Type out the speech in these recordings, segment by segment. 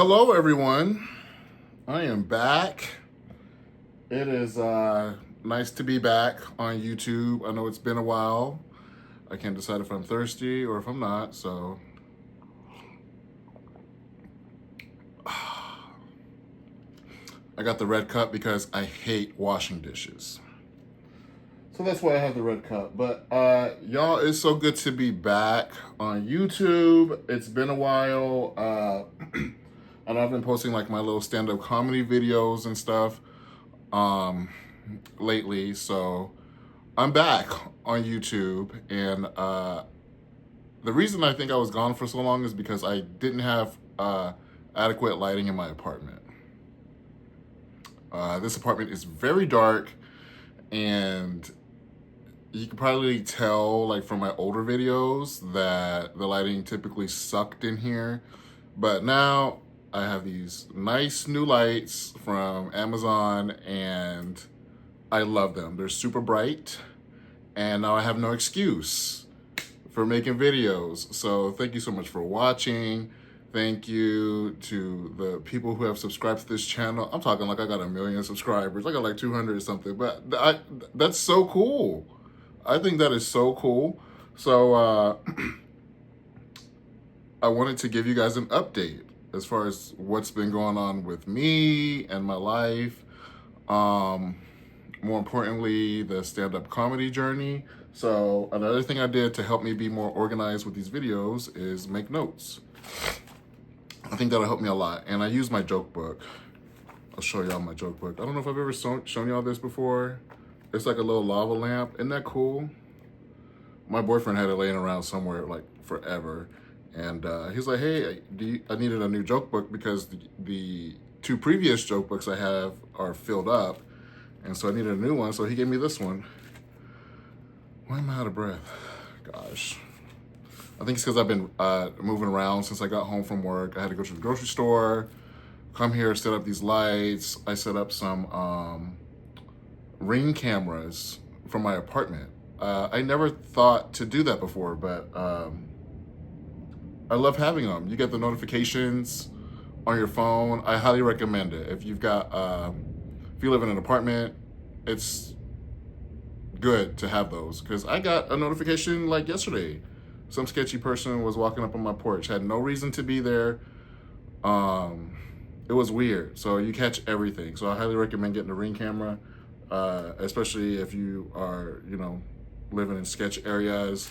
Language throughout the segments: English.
Hello, everyone. I am back. It is nice to be back on YouTube. I know it's been a while. I can't decide if I'm thirsty or if I'm not, so. I got the red cup because I hate washing dishes. So that's why I have the red cup. But y'all, it's so good to be back on YouTube. It's been a while. And I've been posting like my little stand-up comedy videos and stuff lately. So I'm back on YouTube. And the reason I think I was gone for so long is because I didn't have adequate lighting in my apartment. This apartment is very dark, and you can probably tell like from my older videos that the lighting typically sucked in here. But now I have these nice new lights from Amazon and I love them. They're super bright and now I have no excuse for making videos. So thank you so much for watching. Thank you to the people who have subscribed to this channel. I'm talking like I got 1 million subscribers. I got like 200 or something, but that's so cool. I think that is so cool. So I wanted to give you guys an update as far as what's been going on with me and my life. More importantly, the stand-up comedy journey. So another thing I did to help me be more organized with these videos is make notes. I think that'll help me a lot. And I use my joke book. I'll show y'all my joke book. I don't know if I've ever shown y'all this before. It's like a little lava lamp. Isn't that cool? My boyfriend had it laying around somewhere like forever. And he's like, hey, I needed a new joke book because the 2 previous joke books I have are filled up. And so I needed a new one. So he gave me this one. Why am I out of breath? Gosh. I think it's because I've been moving around since I got home from work. I had to go to the grocery store, come here, set up these lights. I set up some Ring cameras from my apartment. I never thought to do that before, but I love having them. You get the notifications on your phone. I highly recommend it. If you've got, if you live in an apartment, it's good to have those because I got a notification like yesterday. Some sketchy person was walking up on my porch, had no reason to be there. It was weird. So you catch everything. So I highly recommend getting a Ring camera, especially if you are, living in sketch areas.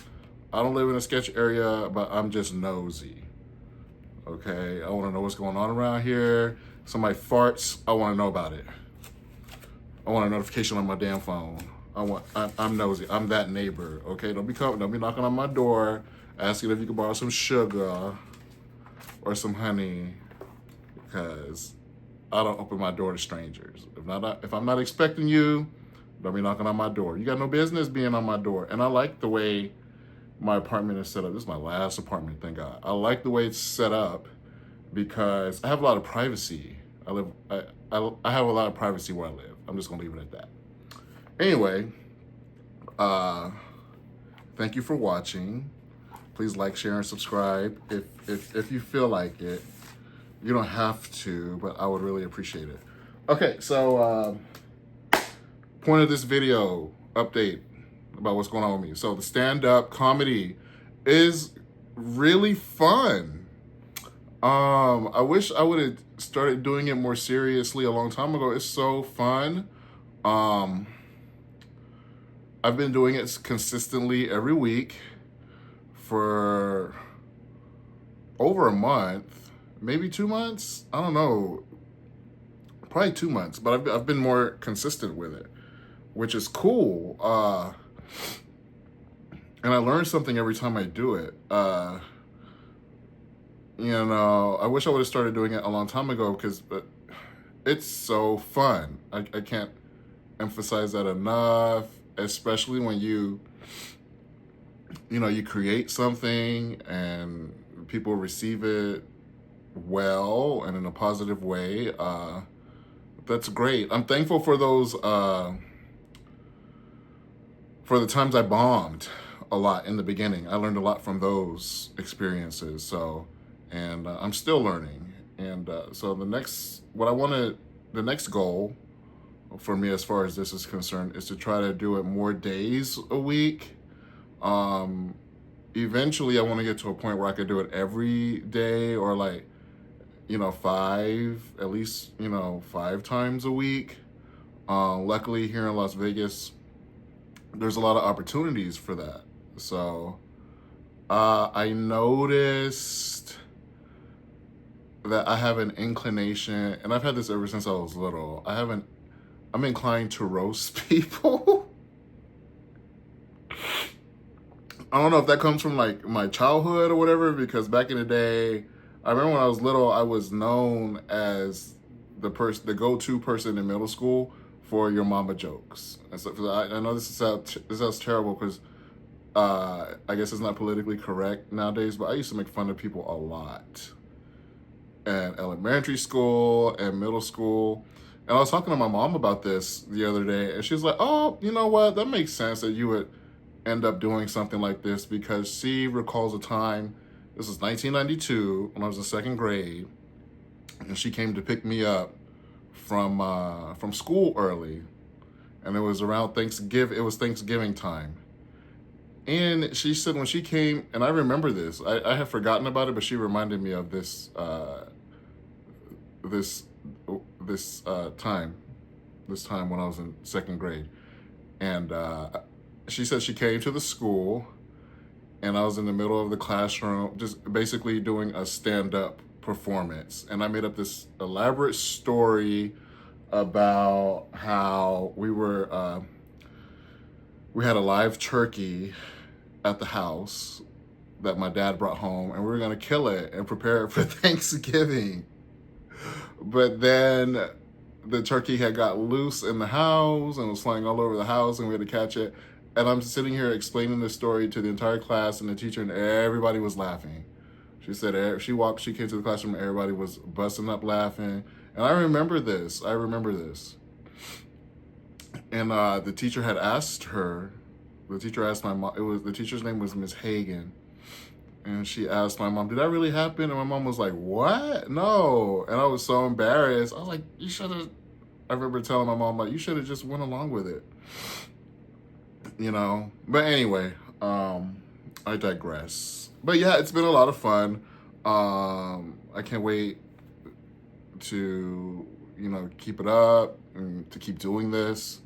I don't live in a sketch area, but I'm just nosy. Okay, I want to know what's going on around here. Somebody farts, I want to know about it. I want a notification on my damn phone. I'm nosy. I'm that neighbor. Okay, don't be knocking on my door asking if you can borrow some sugar or some honey, because I don't open my door to strangers. If I'm not expecting you, don't be knocking on my door. You got no business being on my door. And I like the way my apartment is set up. This is my last apartment, thank God. I like the way it's set up because I have a lot of privacy. I have a lot of privacy where I live. I'm just gonna leave it at that. Anyway, thank you for watching. Please like, share, and subscribe if you feel like it. You don't have to, but I would really appreciate it. Okay, so point of this video, update about what's going on with me. So the stand-up comedy is really fun. I wish I would have started doing it more seriously a long time ago. It's so fun. I've been doing it consistently every week for over a month, maybe 2 months. I don't know, probably 2 months, but I've been more consistent with it, which is cool. And I learn something every time I do it. I wish I would have started doing it a long time ago because it's so fun. I can't emphasize that enough, especially when you create something and people receive it well and in a positive way. That's great. I'm thankful for those, for the times I bombed a lot in the beginning. I learned a lot from those experiences. So, and I'm still learning. And so the next goal for me as far as this is concerned is to try to do it more days a week. Um, Eventually, I want to get to a point where I could do it every day, or like, at least, 5 times a week. Luckily, here in Las Vegas, there's a lot of opportunities for that. So I noticed that I have an inclination, and I've had this ever since I was little. I'm inclined to roast people. I don't know if that comes from like my childhood or whatever, because back in the day, I remember when I was little, I was known as the go-to person in middle school for your mama jokes. And so I know this sounds terrible because I guess it's not politically correct nowadays, but I used to make fun of people a lot at elementary school and middle school. And I was talking to my mom about this the other day, and she was like, "Oh, you know what? That makes sense that you would end up doing something like this," because she recalls a time, this was 1992, when I was in second grade, and she came to pick me up from school early, and it was around Thanksgiving. It was Thanksgiving time, and she said when she came, and I remember this. I had forgotten about it, but she reminded me of this time, this time when I was in second grade, and she said she came to the school, and I was in the middle of the classroom, just basically doing a stand-up performance, and I made up this elaborate story about how we had a live turkey at the house that my dad brought home, and we were gonna kill it and prepare it for Thanksgiving. But then the turkey had got loose in the house and was flying all over the house, and we had to catch it. And I'm sitting here explaining this story to the entire class and the teacher, and everybody was laughing. She said she came to the classroom, and everybody was busting up laughing. And I remember this. And the teacher had asked her. The teacher asked my mom. The teacher's name was Miss Hagan, and she asked my mom, "Did that really happen?" And my mom was like, "What? No." And I was so embarrassed. I was like, "You should have." I remember telling my mom, like, "You should have just went along with it." But anyway, I digress. But yeah, it's been a lot of fun. I can't wait to keep it up and to keep doing this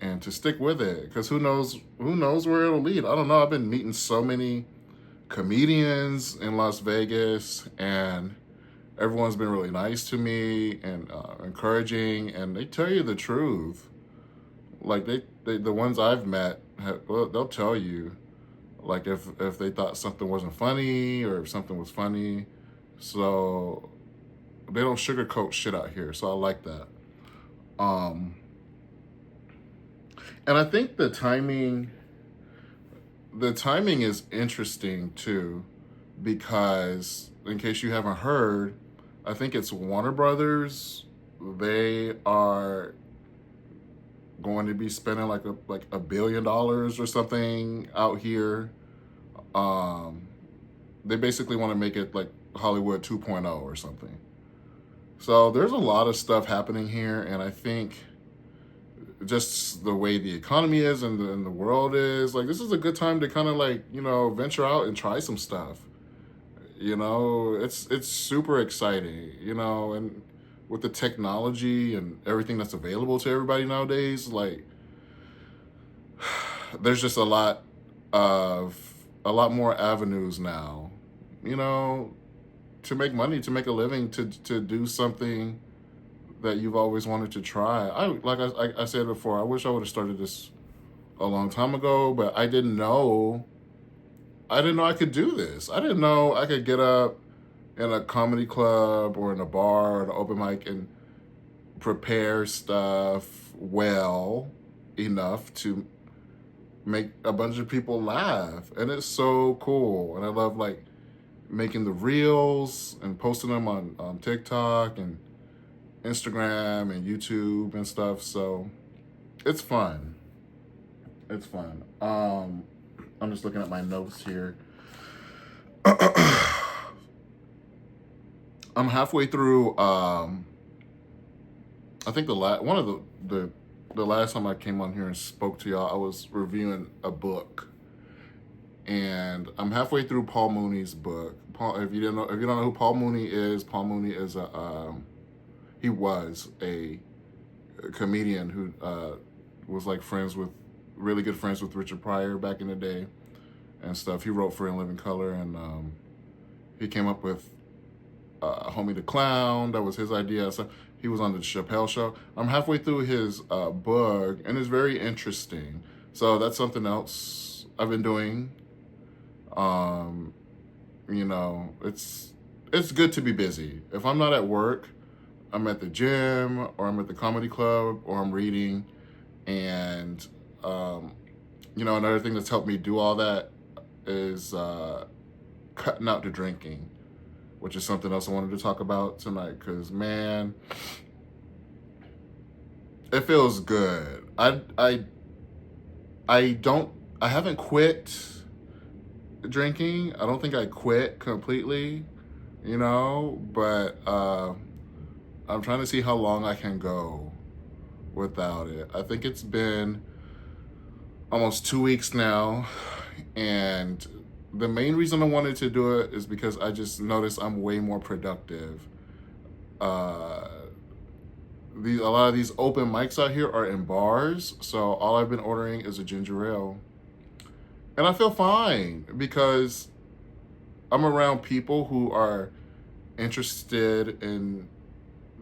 and to stick with it, because who knows where it'll lead. I don't know. I've been meeting so many comedians in Las Vegas, and everyone's been really nice to me and encouraging, and they tell you the truth. Like the ones I've met, they'll tell you, like if they thought something wasn't funny or if something was funny. So they don't sugarcoat shit out here. So I like that. And I think the timing is interesting too, because in case you haven't heard, I think it's Warner Brothers. They are going to be spending like $1 billion or something out here. They basically want to make it like Hollywood 2.0 or something. So there's a lot of stuff happening here, and I think just the way the economy is and the world is, like, this is a good time to kind of like, venture out and try some stuff. It's super exciting, and with the technology and everything that's available to everybody nowadays, like, there's just a lot more avenues now, to make money, to make a living, to do something that you've always wanted to try. I said before, I wish I would have started this a long time ago, but I didn't know I could do this. I didn't know I could get up in a comedy club or in a bar or an open mic and prepare stuff well enough to make a bunch of people laugh. And it's so cool. And I love like making the reels and posting them on TikTok and Instagram and YouTube and stuff. So it's fun. I'm just looking at my notes here. I'm halfway through. I think the last time I came on here and spoke to y'all, I was reviewing a book, and I'm halfway through Paul Mooney's book. If you don't know who Paul Mooney is he was a comedian who was like really good friends with Richard Pryor back in the day and stuff. He wrote For In Living Color, and he came up with Homie the Clown. That was his idea. So he was on the Chappelle Show. I'm halfway through his book, and it's very interesting. So that's something else I've been doing. You know, it's good to be busy. If I'm not at work, I'm at the gym, or I'm at the comedy club, or I'm reading. And you know, another thing that's helped me do all that is cutting out the drinking, which is something else I wanted to talk about tonight, because man, it feels good. I haven't quit drinking. I don't think I quit completely, you know, but I'm trying to see how long I can go without it. I think it's been almost 2 weeks now, and the main reason I wanted to do it is because I just noticed I'm way more productive. A lot of these open mics out here are in bars, so all I've been ordering is a ginger ale. And I feel fine because I'm around people who are interested in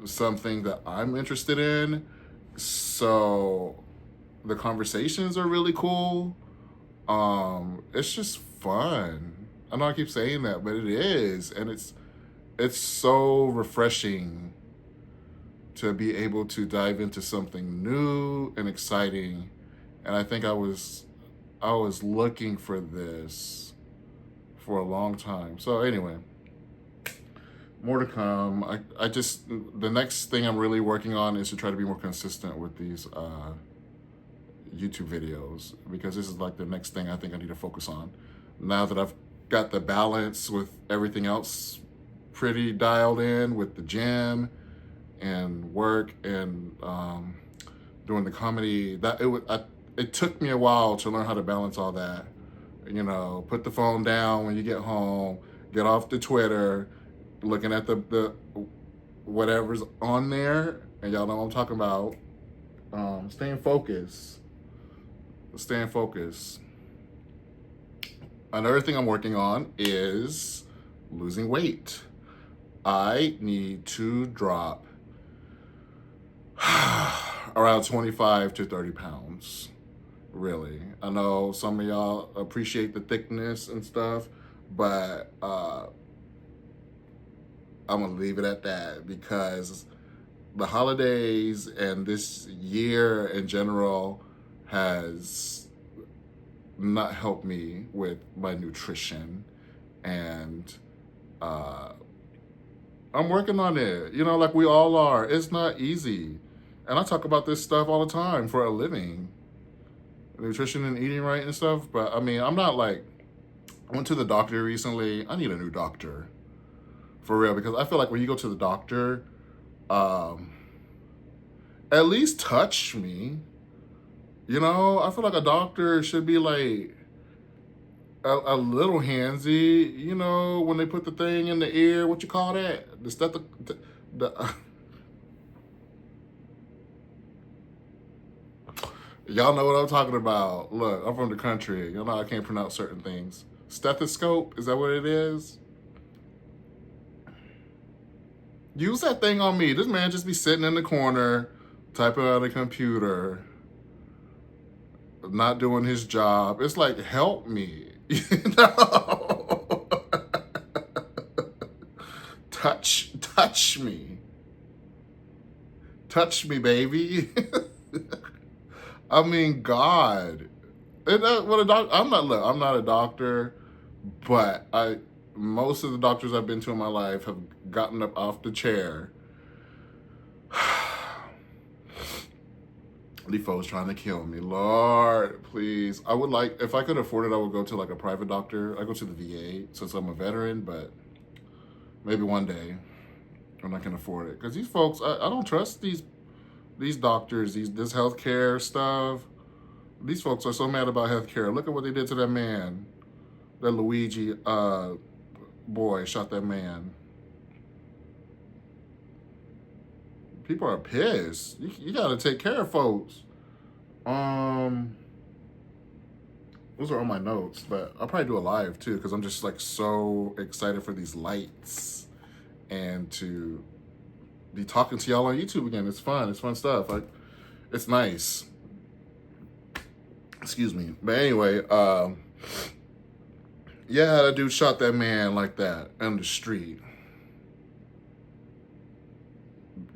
something that I'm interested in. So the conversations are really cool. It's just fun. I know I keep saying that, but it is. And it's so refreshing to be able to dive into something new and exciting. And I think I was looking for this for a long time. So anyway, more to come. The next thing I'm really working on is to try to be more consistent with these YouTube videos, because this is like the next thing I think I need to focus on. Now that I've got the balance with everything else pretty dialed in with the gym and work and doing the comedy, it took me a while to learn how to balance all that. You know, put the phone down when you get home, get off the Twitter, looking at the whatever's on there, and y'all know what I'm talking about. Staying focused. Another thing I'm working on is losing weight. I need to drop around 25 to 30 pounds. Really. I know some of y'all appreciate the thickness and stuff, but I'm gonna leave it at that, because the holidays and this year in general has not helped me with my nutrition, and I'm working on it, you know, like we all are. It's not easy, and I talk about this stuff all the time for a living, nutrition and eating right and stuff. But I mean, I'm not like, I went to the doctor recently. I need a new doctor for real, because I feel like when you go to the doctor, at least touch me. You know, I feel like a doctor should be like a little handsy, you know, when they put the thing in the ear. What you call that? Y'all know what I'm talking about. Look, I'm from the country. Y'all know I can't pronounce certain things. Stethoscope, is that what it is? Use that thing on me. This man just be sitting in the corner, typing on a computer, not doing his job. It's like, help me. You know? Touch me. Touch me, baby. I mean, God. I'm not a doctor, but most of the doctors I've been to in my life have gotten up off the chair. These folks trying to kill me. Lord, please. I would like, if I could afford it, I would go to like a private doctor. I go to the VA since I'm a veteran, but maybe one day. when I can afford it. Because these folks, I don't trust these doctors, this healthcare stuff. These folks are so mad about healthcare. Look at what they did to that man. That Luigi boy shot that man. People are pissed. You got to take care of folks. Those are all my notes, but I'll probably do a live too because I'm just like so excited for these lights and to be talking to y'all on YouTube again. It's fun. It's fun stuff. Like, it's nice. Excuse me. But anyway, yeah, that dude shot that man like that on the street.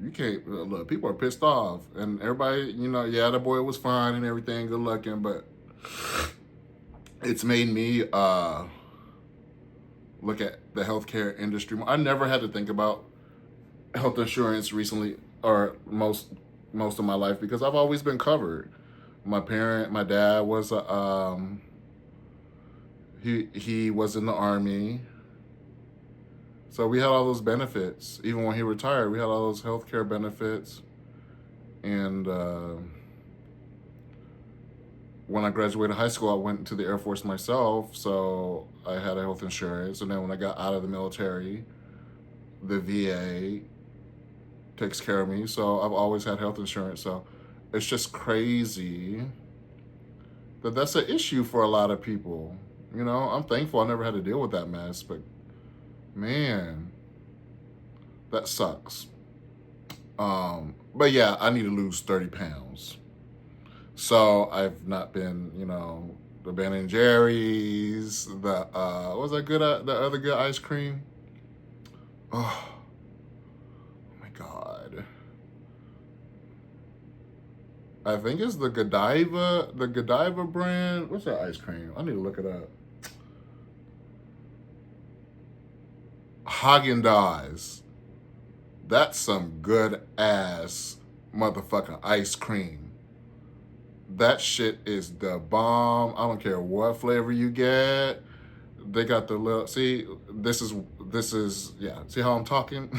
You can't, look, people are pissed off. And everybody, you know, yeah, the boy was fine and everything, good looking, but it's made me look at the healthcare industry. I never had to think about health insurance recently, or most of my life, because I've always been covered. My dad was he was in the Army, so we had all those benefits. Even when he retired, we had all those healthcare benefits. And when I graduated high school, I went to the Air Force myself, so I had a health insurance. And then when I got out of the military, the VA takes care of me, so I've always had health insurance. So it's just crazy that that's an issue for a lot of people. You know, I'm thankful I never had to deal with that mess, but man, that sucks. But yeah, I need to lose 30 pounds. So I've not been, you know, the Ben and Jerry's, the what was that good? The other good ice cream. Oh my God. I think it's the Godiva brand. What's that ice cream? I need to look it up. Haagen-Dazs. That's some good ass motherfucking ice cream. That shit is the bomb. I don't care what flavor you get. They got the little, see, this is, yeah. See how I'm talking?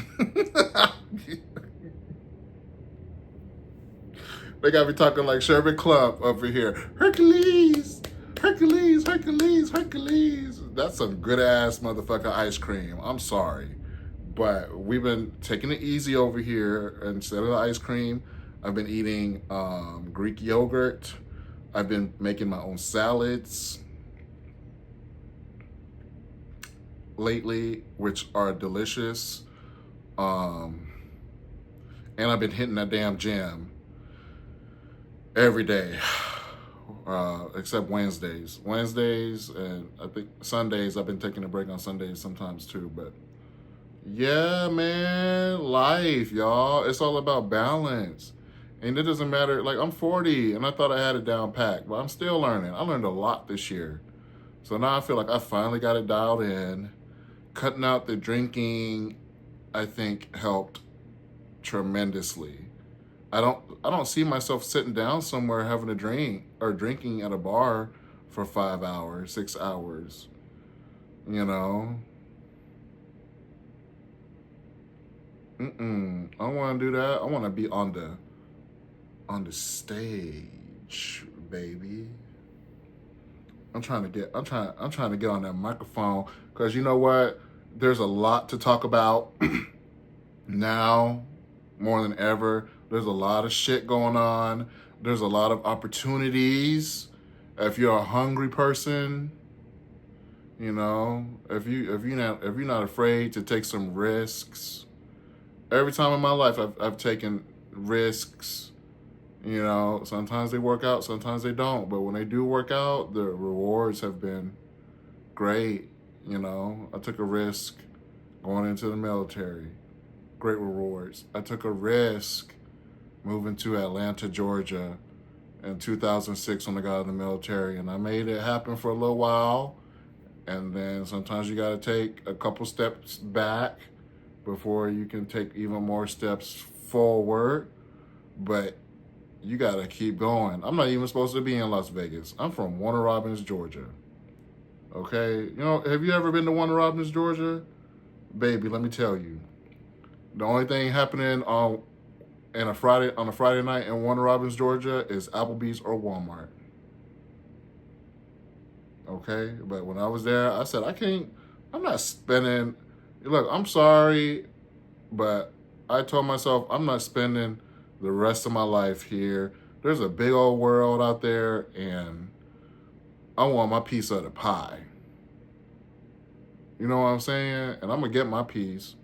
They got me talking like Sherbet Club over here. Hercules, Hercules, Hercules, Hercules. That's some good ass motherfucking ice cream. I'm sorry. But we've been taking it easy over here. Instead of the ice cream, I've been eating Greek yogurt. I've been making my own salads lately, which are delicious. And I've been hitting that damn gym every day, except Wednesdays. Wednesdays and I think Sundays, I've been taking a break on Sundays sometimes too, but yeah, man, life, y'all. It's all about balance. And it doesn't matter, like I'm 40 and I thought I had it down packed, but I'm still learning. I learned a lot this year. So now I feel like I finally got it dialed in. Cutting out the drinking, I think, helped tremendously. I don't see myself sitting down somewhere having a drink or drinking at a bar for 5 hours, 6 hours, you know? I don't want to do that. I want to be on the stage, baby. I'm trying to get on that microphone because you know what? There's a lot to talk about now more than ever. There's a lot of shit going on. There's a lot of opportunities. If you're a hungry person, you know, if you're not afraid to take some risks. Every time in my life I've taken risks. You know, sometimes they work out, sometimes they don't. But when they do work out, the rewards have been great. You know, I took a risk going into the military. Great rewards. I took a risk moving to Atlanta, Georgia in 2006 when I got out of the military. And I made it happen for a little while. And then sometimes you got to take a couple steps back before you can take even more steps forward. But you got to keep going. I'm not even supposed to be in Las Vegas. I'm from Warner Robins, Georgia. Okay? You know, have you ever been to Warner Robins, Georgia? Baby, let me tell you. The only thing happening on a Friday night in Warner Robins, Georgia, is Applebee's or Walmart. Okay, but when I was there, I said I'm not spending. Look, I'm sorry, but I told myself I'm not spending the rest of my life here. There's a big old world out there, and I want my piece of the pie. You know what I'm saying? And I'm gonna get my piece.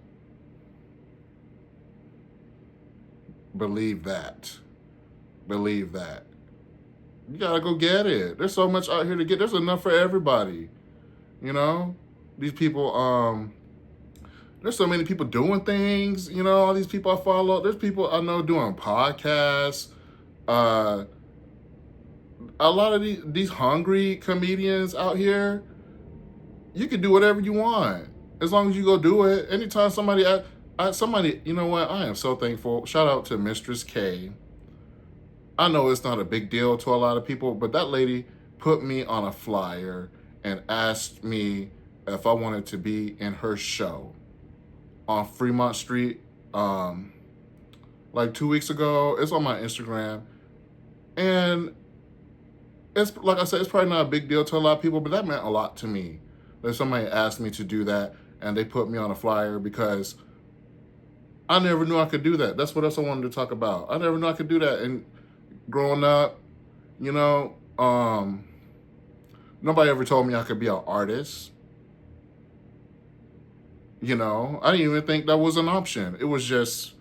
Believe that. Believe that. You gotta go get it. There's so much out here to get. There's enough for everybody. You know? These people, there's so many people doing things, all these people I follow. There's people I know doing podcasts. A lot of these hungry comedians out here, you can do whatever you want as long as you go do it. Anytime somebody, you know what? I am so thankful. Shout out to Mistress K. I know it's not a big deal to a lot of people, but that lady put me on a flyer and asked me if I wanted to be in her show on Fremont Street, like 2 weeks ago. It's on my Instagram. And it's, like I said, it's probably not a big deal to a lot of people, but that meant a lot to me. That somebody asked me to do that, and they put me on a flyer, because I never knew I could do that. That's what else I wanted to talk about. I never knew I could do that. And growing up, nobody ever told me I could be an artist. I didn't even think that was an option. It was just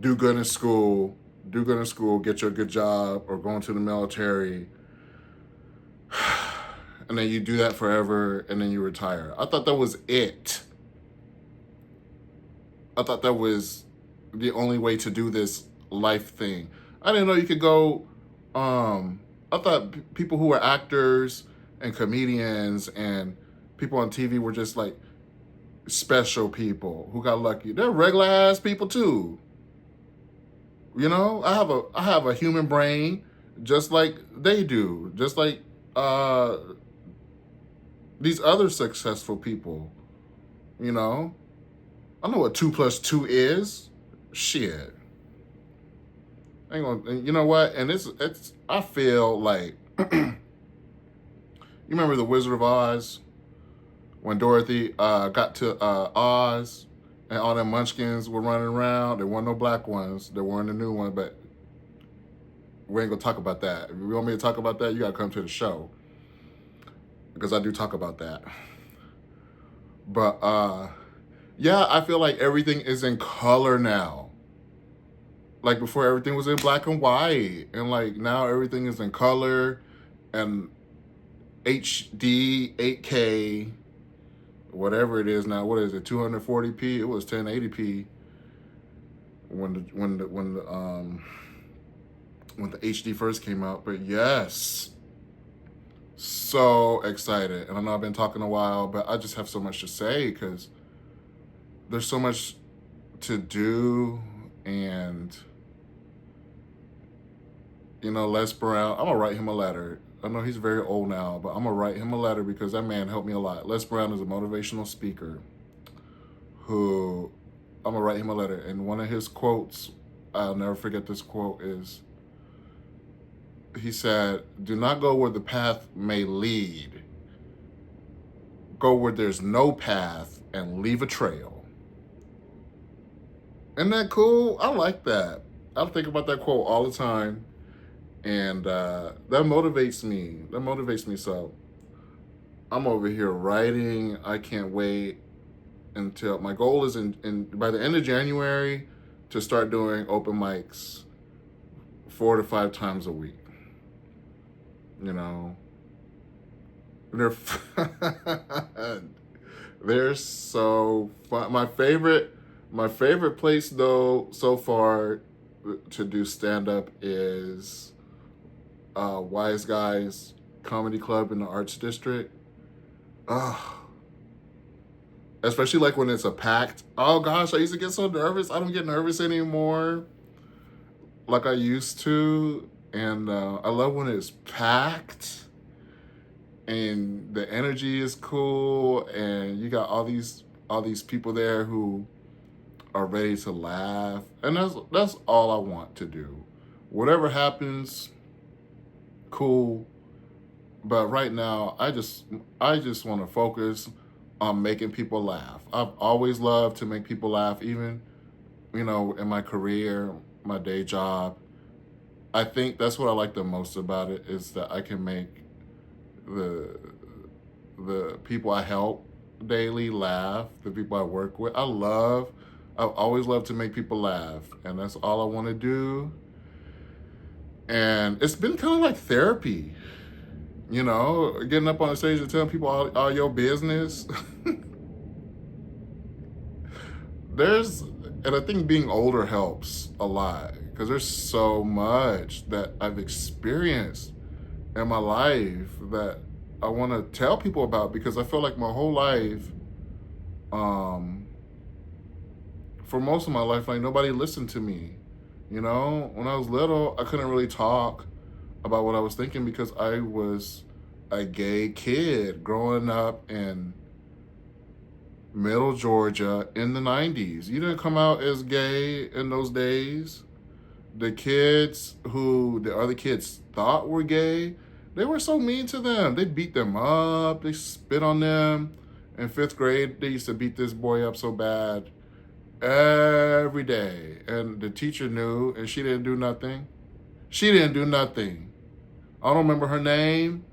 do good in school, get you a good job, or go into the military. And then you do that forever, and then you retire. I thought that was it. I thought that was the only way to do this life thing. I didn't know you could go, I thought people who were actors and comedians and people on TV were just like special people who got lucky. They're regular ass people too. I have a human brain just like they do, just like these other successful people. I know what 2 + 2 is. Shit. I ain't gonna, you know what? And it's. I feel like you remember the Wizard of Oz when Dorothy got to Oz and all them munchkins were running around. There weren't no black ones. There weren't a new one, but we ain't gonna talk about that. If you want me to talk about that, you gotta come to the show, because I do talk about that. But yeah, I feel like everything is in color now. Like before, everything was in black and white, and like now everything is in color and HD, 8K, whatever it is now. What is it? 240p? It was 1080p when the HD first came out. But yes, so excited. And I know I've been talking a while, but I just have so much to say, because there's so much to do. And Les Brown, I'm gonna write him a letter. I know he's very old now, but I'm gonna write him a letter, because that man helped me a lot. Les Brown is a motivational speaker who, I'm gonna write him a letter. And one of his quotes, I'll never forget this quote, is, he said, "Do not go where the path may lead. Go where there's no path and leave a trail." Isn't that cool? I like that. I think about that quote all the time. And that motivates me. So I'm over here writing. I can't wait until, my goal is by the end of January to start doing open mics 4 to 5 times a week. They're they're so fun. My favorite place though so far to do stand-up is Wise Guys Comedy Club in the Arts District. Especially like when it's a packed. Oh gosh, I used to get so nervous. I don't get nervous anymore like I used to. And I love when it's packed and the energy is cool, and you got all these people there who are ready to laugh. And that's all I want to do. Whatever happens, cool. But right now, I just want to focus on making people laugh. I've always loved to make people laugh, even, in my career, my day job. I think that's what I like the most about it, is that I can make the the people I help daily laugh, the people I work with. I've always loved to make people laugh, and that's all I want to do. And it's been kind of like therapy, getting up on the stage and telling people all your business. And I think being older helps a lot, because there's so much that I've experienced in my life that I want to tell people about, because I feel like my whole life, for most of my life, like, nobody listened to me. When I was little, I couldn't really talk about what I was thinking because I was a gay kid growing up in Middle Georgia in the 90s. You didn't come out as gay in those days. The kids who the other kids thought were gay, they were so mean to them. They beat them up. They spit on them. In 5th grade, they used to beat this boy up so bad every day. And the teacher knew, and she didn't do nothing. She didn't do nothing. I don't remember her name.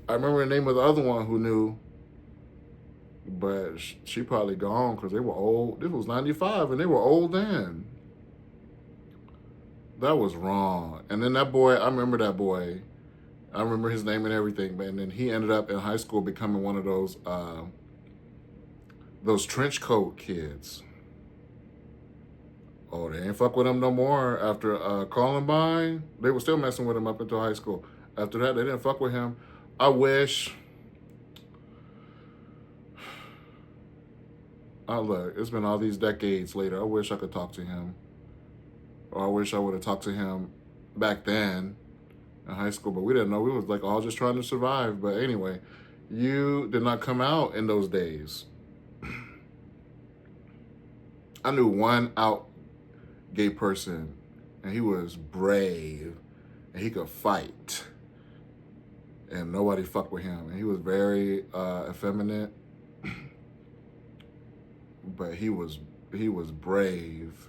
I remember the name of the other one who knew. But she probably gone because they were old. This was 95 and they were old then. That was wrong. And then that boy, I remember that boy. I remember his name and everything. And then he ended up in high school becoming one of those trench coat kids. Oh, they ain't fuck with him no more after Columbine. They were still messing with him up until high school. After that, they didn't fuck with him. I wish. Look, it's been all these decades later. I wish I could talk to him. Or I wish I would have talked to him back then in high school. But we didn't know. We was like all just trying to survive. But anyway, you did not come out in those days. I knew one out gay person, and he was brave, and he could fight, and nobody fucked with him. And he was very effeminate, but he was brave.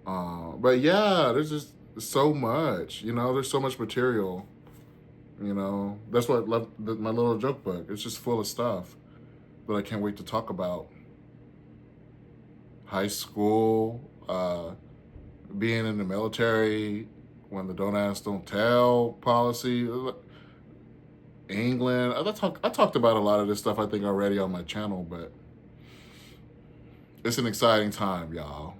But yeah, there's just so much, there's so much material, that's why I love my little joke book. It's just full of stuff that I can't wait to talk about. High school, being in the military, when the don't ask, don't tell policy, England. I talked about a lot of this stuff, I think, already on my channel, but it's an exciting time, y'all.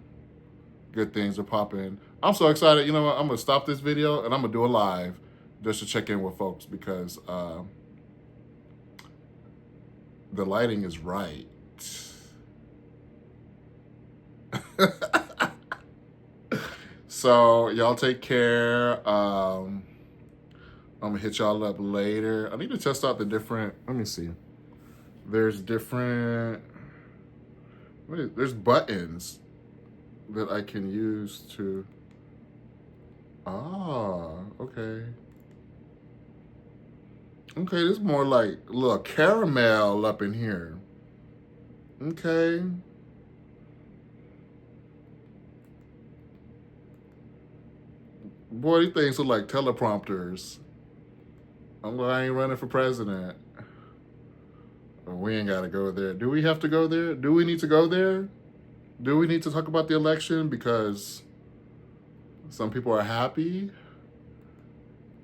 Good things are popping. I'm so excited. You know what? I'm going to stop this video and I'm going to do a live just to check in with folks, because the lighting is right. So y'all take care. I'm gonna hit y'all up later. I need to test out the different, let me see. There's buttons that I can use to, okay. Okay, this is more like a little caramel up in here. Okay. Boy, these things look like teleprompters. I'm glad I ain't running for president. We ain't gotta go there. Do we have to go there? Do we need to go there? Do we need to talk about the election? Because some people are happy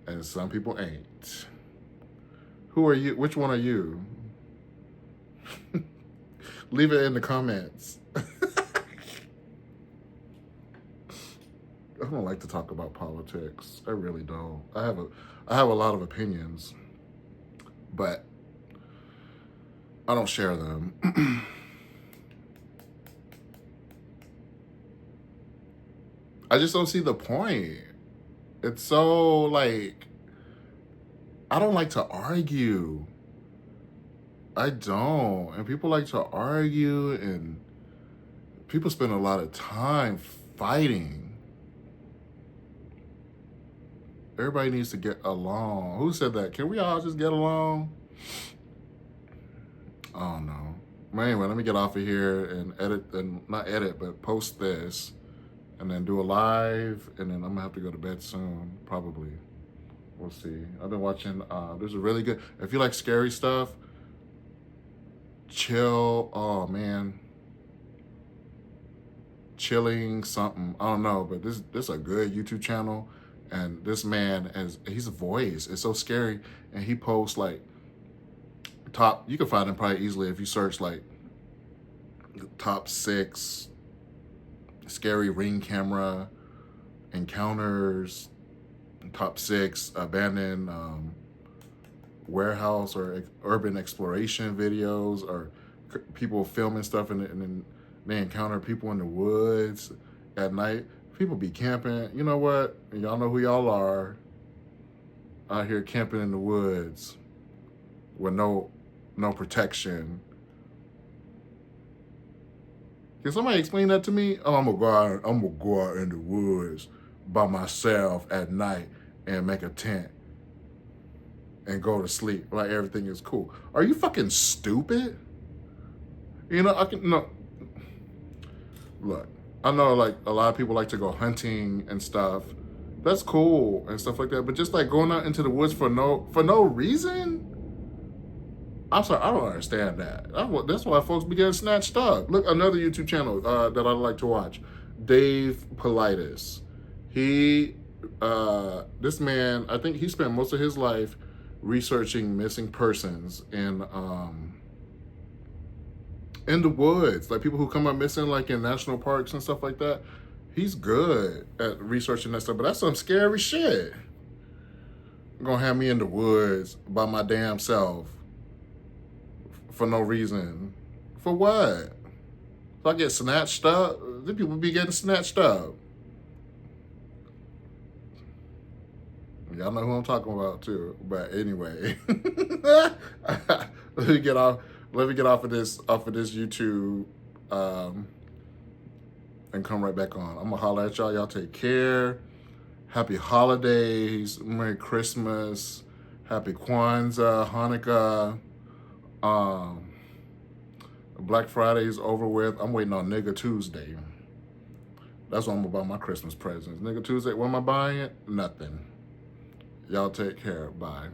and some people ain't. Who are you? Which one are you? Leave it in the comments. I don't like to talk about politics. I really don't. I have a lot of opinions, but I don't share them. I just don't see the point. It's so like, I don't like to argue. I don't. And people like to argue and People spend a lot of time fighting. Everybody needs to get along. Who said that? Can we all just get along? Oh no. But anyway, let me get off of here and edit, and not edit, but post this, and then do a live, and then I'm gonna have to go to bed soon, probably. We'll see. I've been watching, there's a really good, if you like scary stuff, oh man. Chilling something, I don't know, but this is a good YouTube channel, and this man his voice is so scary, and he posts like you can find him probably easily if you search like top 6 scary Ring camera encounters, top 6 abandoned warehouse or urban exploration videos, or people filming stuff and then they encounter people in the woods at night. People be camping. You know what? Y'all know who y'all are. Out here camping in the woods with no protection. Can somebody explain that to me? Oh, I'm gonna go out in the woods by myself at night and make a tent and go to sleep like everything is cool. Are you fucking stupid? You know, look, I know like a lot of people like to go hunting and stuff. That's cool and stuff like that, but just like going out into the woods for no reason? I'm sorry, I don't understand that. That's why folks be getting snatched up. Look, another YouTube channel that I like to watch, Dave Politis. This man, I think he spent most of his life researching missing persons in the woods, like people who come up missing like in national parks and stuff like that. He's good at researching that stuff, but that's some scary shit. Gonna have me in the woods by my damn self for no reason. For what? If I get snatched up, the people be getting snatched up. Y'all know who I'm talking about too. But anyway, let me get off of this YouTube and come right back on. I'm gonna holler at y'all. Y'all take care. Happy holidays, Merry Christmas, Happy Kwanzaa, Hanukkah. Black Friday is over with. I'm waiting on Nigga Tuesday. That's when I'm about my Christmas presents. Nigga Tuesday, what am I buying it? Nothing. Y'all take care. Bye.